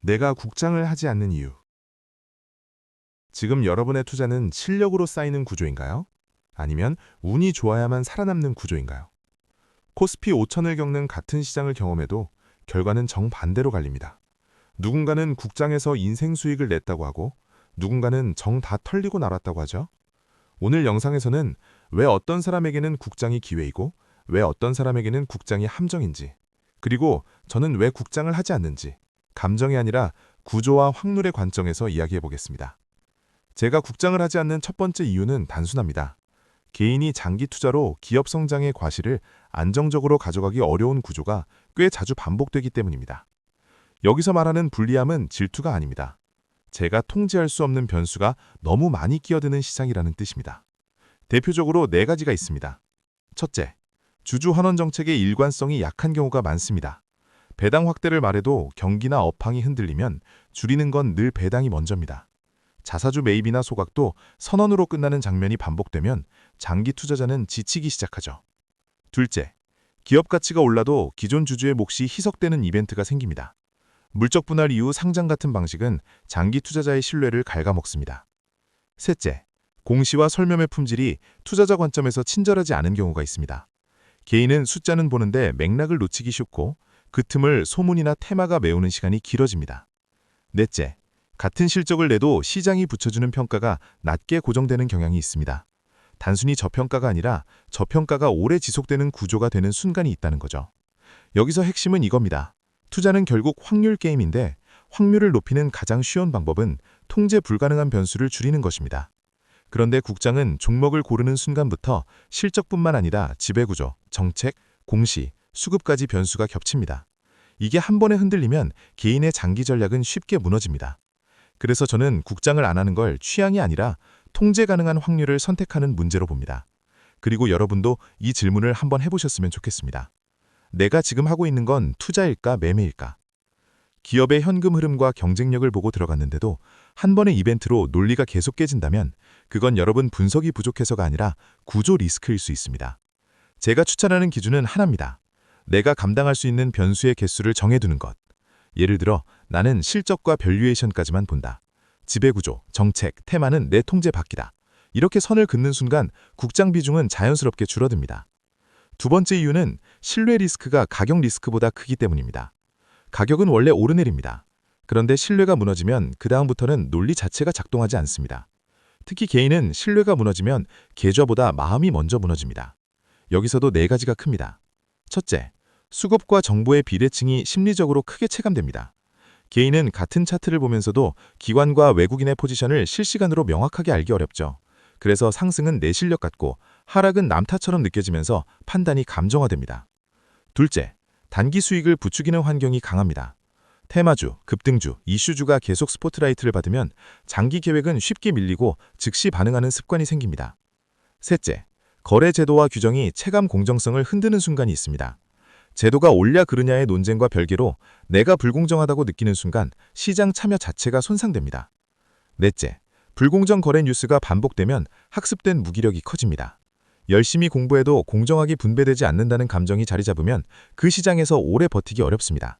내가 국장을 하지 않는 이유. 지금 여러분의 투자는 실력으로 쌓이는 구조인가요? 아니면 운이 좋아야만 살아남는 구조인가요? 코스피 5천을 겪는 같은 시장을 경험해도 결과는 정반대로 갈립니다. 누군가는 국장에서 인생 수익을 냈다고 하고 누군가는 정 다 털리고 날았다고 하죠. 오늘 영상에서는 왜 어떤 사람에게는 국장이 기회이고 왜 어떤 사람에게는 국장이 함정인지, 그리고 저는 왜 국장을 하지 않는지, 감정이 아니라 구조와 확률의 관점에서 이야기해 보겠습니다. 제가 국장을 하지 않는 첫 번째 이유는 단순합니다. 개인이 장기 투자로 기업 성장의 과실을 안정적으로 가져가기 어려운 구조가 꽤 자주 반복되기 때문입니다. 여기서 말하는 불리함은 질투가 아닙니다. 제가 통제할 수 없는 변수가 너무 많이 끼어드는 시장이라는 뜻입니다. 대표적으로 네 가지가 있습니다. 첫째, 주주 환원 정책의 일관성이 약한 경우가 많습니다. 배당 확대를 말해도 경기나 업황이 흔들리면 줄이는 건 늘 배당이 먼저입니다. 자사주 매입이나 소각도 선언으로 끝나는 장면이 반복되면 장기 투자자는 지치기 시작하죠. 둘째, 기업 가치가 올라도 기존 주주의 몫이 희석되는 이벤트가 생깁니다. 물적 분할 이후 상장 같은 방식은 장기 투자자의 신뢰를 갉아먹습니다. 셋째, 공시와 설명의 품질이 투자자 관점에서 친절하지 않은 경우가 있습니다. 개인은 숫자는 보는데 맥락을 놓치기 쉽고 그 틈을 소문이나 테마가 메우는 시간이 길어집니다. 넷째, 같은 실적을 내도 시장이 붙여주는 평가가 낮게 고정되는 경향이 있습니다. 단순히 저평가가 아니라 저평가가 오래 지속되는 구조가 되는 순간이 있다는 거죠. 여기서 핵심은 이겁니다. 투자는 결국 확률 게임인데 확률을 높이는 가장 쉬운 방법은 통제 불가능한 변수를 줄이는 것입니다. 그런데 국장은 종목을 고르는 순간부터 실적뿐만 아니라 지배구조, 정책, 공시, 수급까지 변수가 겹칩니다. 이게 한 번에 흔들리면 개인의 장기 전략은 쉽게 무너집니다. 그래서 저는 국장을 안 하는 걸 취향이 아니라 통제 가능한 확률을 선택하는 문제로 봅니다. 그리고 여러분도 이 질문을 한번 해보셨으면 좋겠습니다. 내가 지금 하고 있는 건 투자일까 매매일까? 기업의 현금 흐름과 경쟁력을 보고 들어갔는데도 한 번의 이벤트로 논리가 계속 깨진다면 그건 여러분 분석이 부족해서가 아니라 구조 리스크일 수 있습니다. 제가 추천하는 기준은 하나입니다. 내가 감당할 수 있는 변수의 개수를 정해두는 것. 예를 들어 나는 실적과 밸류에이션까지만 본다. 지배구조, 정책, 테마는 내 통제 밖이다. 이렇게 선을 긋는 순간 국장 비중은 자연스럽게 줄어듭니다. 두 번째 이유는 신뢰 리스크가 가격 리스크보다 크기 때문입니다. 가격은 원래 오르내립니다. 그런데 신뢰가 무너지면 그 다음부터는 논리 자체가 작동하지 않습니다. 특히 개인은 신뢰가 무너지면 계좌보다 마음이 먼저 무너집니다. 여기서도 네 가지가 큽니다. 첫째, 수급과 정보의 비대칭이 심리적으로 크게 체감됩니다. 개인은 같은 차트를 보면서도 기관과 외국인의 포지션을 실시간으로 명확하게 알기 어렵죠. 그래서 상승은 내 실력 같고 하락은 남 탓처럼 느껴지면서 판단이 감정화됩니다. 둘째, 단기 수익을 부추기는 환경이 강합니다. 테마주, 급등주, 이슈주가 계속 스포트라이트를 받으면 장기 계획은 쉽게 밀리고 즉시 반응하는 습관이 생깁니다. 셋째, 거래 제도와 규정이 체감 공정성을 흔드는 순간이 있습니다. 제도가 옳냐 그르냐의 논쟁과 별개로 내가 불공정하다고 느끼는 순간 시장 참여 자체가 손상됩니다. 넷째, 불공정 거래 뉴스가 반복되면 학습된 무기력이 커집니다. 열심히 공부해도 공정하게 분배되지 않는다는 감정이 자리 잡으면 그 시장에서 오래 버티기 어렵습니다.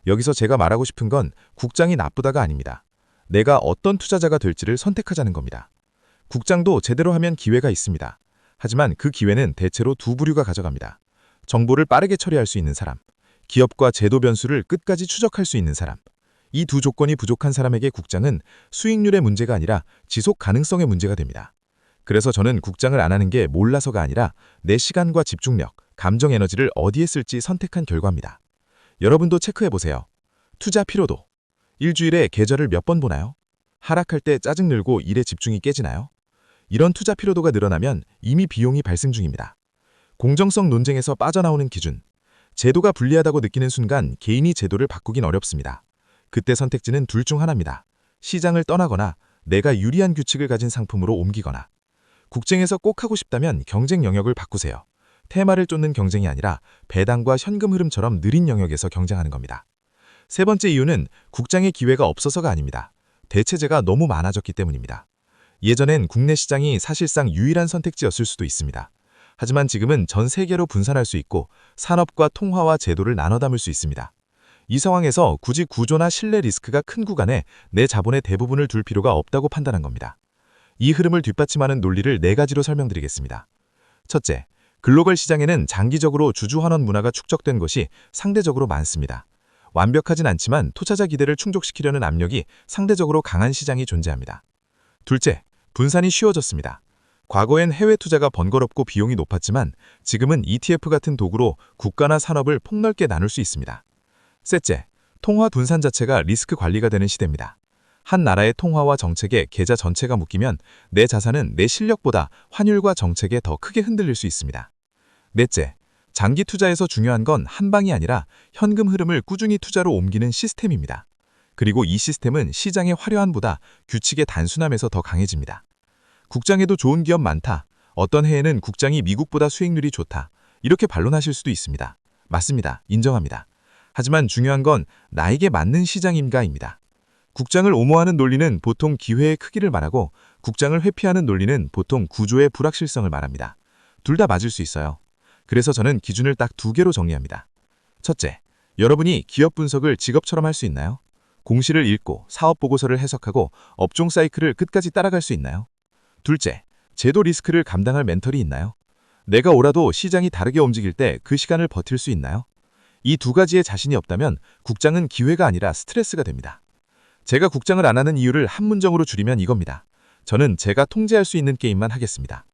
여기서 제가 말하고 싶은 건 국장이 나쁘다가 아닙니다. 내가 어떤 투자자가 될지를 선택하자는 겁니다. 국장도 제대로 하면 기회가 있습니다. 하지만 그 기회는 대체로 두 부류가 가져갑니다. 정보를 빠르게 처리할 수 있는 사람, 기업과 제도 변수를 끝까지 추적할 수 있는 사람. 이 두 조건이 부족한 사람에게 국장은 수익률의 문제가 아니라 지속 가능성의 문제가 됩니다. 그래서 저는 국장을 안 하는 게 몰라서가 아니라 내 시간과 집중력, 감정 에너지를 어디에 쓸지 선택한 결과입니다. 여러분도 체크해보세요. 투자 피로도. 일주일에 계절을 몇 번 보나요? 하락할 때 짜증 늘고 일에 집중이 깨지나요? 이런 투자 피로도가 늘어나면 이미 비용이 발생 중입니다. 공정성 논쟁에서 빠져나오는 기준. 제도가 불리하다고 느끼는 순간 개인이 제도를 바꾸긴 어렵습니다. 그때 선택지는 둘 중 하나입니다. 시장을 떠나거나 내가 유리한 규칙을 가진 상품으로 옮기거나. 국쟁에서 꼭 하고 싶다면 경쟁 영역을 바꾸세요. 테마를 쫓는 경쟁이 아니라 배당과 현금 흐름처럼 느린 영역에서 경쟁하는 겁니다. 세 번째 이유는 국장의 기회가 없어서가 아닙니다. 대체제가 너무 많아졌기 때문입니다. 예전엔 국내 시장이 사실상 유일한 선택지였을 수도 있습니다. 하지만 지금은 전 세계로 분산할 수 있고 산업과 통화와 제도를 나눠 담을 수 있습니다. 이 상황에서 굳이 구조나 신뢰 리스크가 큰 구간에 내 자본의 대부분을 둘 필요가 없다고 판단한 겁니다. 이 흐름을 뒷받침하는 논리를 4가지로 설명드리겠습니다. 첫째, 글로벌 시장에는 장기적으로 주주환원 문화가 축적된 것이 상대적으로 많습니다. 완벽하진 않지만 투자자 기대를 충족시키려는 압력이 상대적으로 강한 시장이 존재합니다. 둘째, 분산이 쉬워졌습니다. 과거엔 해외 투자가 번거롭고 비용이 높았지만 지금은 ETF 같은 도구로 국가나 산업을 폭넓게 나눌 수 있습니다. 셋째, 통화 분산 자체가 리스크 관리가 되는 시대입니다. 한 나라의 통화와 정책에 계좌 전체가 묶이면 내 자산은 내 실력보다 환율과 정책에 더 크게 흔들릴 수 있습니다. 넷째, 장기 투자에서 중요한 건 한 방이 아니라 현금 흐름을 꾸준히 투자로 옮기는 시스템입니다. 그리고 이 시스템은 시장의 화려함보다 규칙의 단순함에서 더 강해집니다. 국장에도 좋은 기업 많다. 어떤 해에는 국장이 미국보다 수익률이 좋다. 이렇게 반론하실 수도 있습니다. 맞습니다. 인정합니다. 하지만 중요한 건 나에게 맞는 시장인가입니다. 국장을 옹호하는 논리는 보통 기회의 크기를 말하고 국장을 회피하는 논리는 보통 구조의 불확실성을 말합니다. 둘 다 맞을 수 있어요. 그래서 저는 기준을 딱 2개로 정리합니다. 첫째, 여러분이 기업 분석을 직업처럼 할 수 있나요? 공시를 읽고 사업 보고서를 해석하고 업종 사이클을 끝까지 따라갈 수 있나요? 둘째, 제도 리스크를 감당할 멘털이 있나요? 내가 옳아도 시장이 다르게 움직일 때 그 시간을 버틸 수 있나요? 이 2가지에 자신이 없다면 국장은 기회가 아니라 스트레스가 됩니다. 제가 국장을 안 하는 이유를 한 문장으로 줄이면 이겁니다. 저는 제가 통제할 수 있는 게임만 하겠습니다.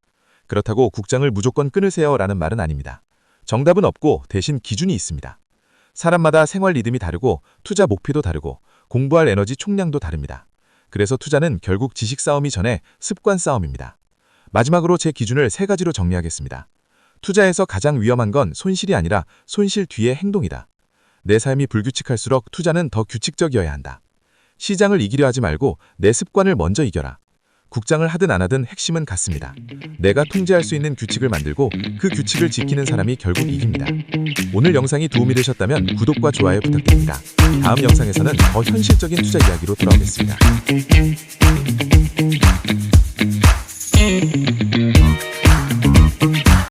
그렇다고 국장을 무조건 끊으세요 라는 말은 아닙니다. 정답은 없고 대신 기준이 있습니다. 사람마다 생활 리듬이 다르고 투자 목표도 다르고 공부할 에너지 총량도 다릅니다. 그래서 투자는 결국 지식 싸움이 전에 습관 싸움입니다. 마지막으로 제 기준을 3가지로 정리하겠습니다. 투자에서 가장 위험한 건 손실이 아니라 손실 뒤의 행동이다. 내 삶이 불규칙할수록 투자는 더 규칙적이어야 한다. 시장을 이기려 하지 말고 내 습관을 먼저 이겨라. 국장을 하든 안 하든 핵심은 같습니다. 내가 통제할 수 있는 규칙을 만들고 그 규칙을 지키는 사람이 결국 이깁니다. 오늘 영상이 도움이 되셨다면 구독과 좋아요 부탁드립니다. 다음 영상에서는 더 현실적인 투자 이야기로 돌아오겠습니다.